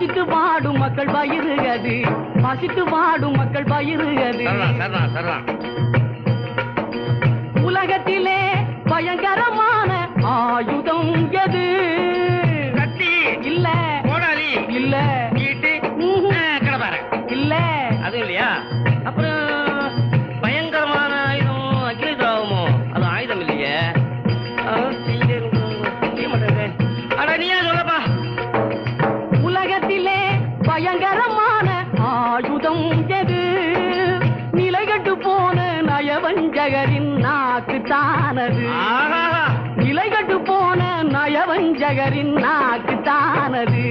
பசித்து வாடும் மக்கள் பயிறு அது, பசித்து வாடும் மக்கள் பயிறு அது. உலகத்திலே பயங்கரமான ஆயுதம் எது? கத்தி இல்ல, கோடாலி இல்ல, ஈட்டி, கடப்பாரை இல்ல, அது இல்லையா? அப்புறம் பயங்கரமான ஆயுதம் அக்னி திராவமோ? அது ஆயுதம் இல்லையே. அட நீயா சொல்லப்பா. உலகத்திலே பயங்கரமான ஆயுதம் எது? நிலைகட்டு போன நயவஞ்சகரின் நாக்கு தானது. நிலைகட்டு போன நயவஞ்சகரின் நாக்கு தானது.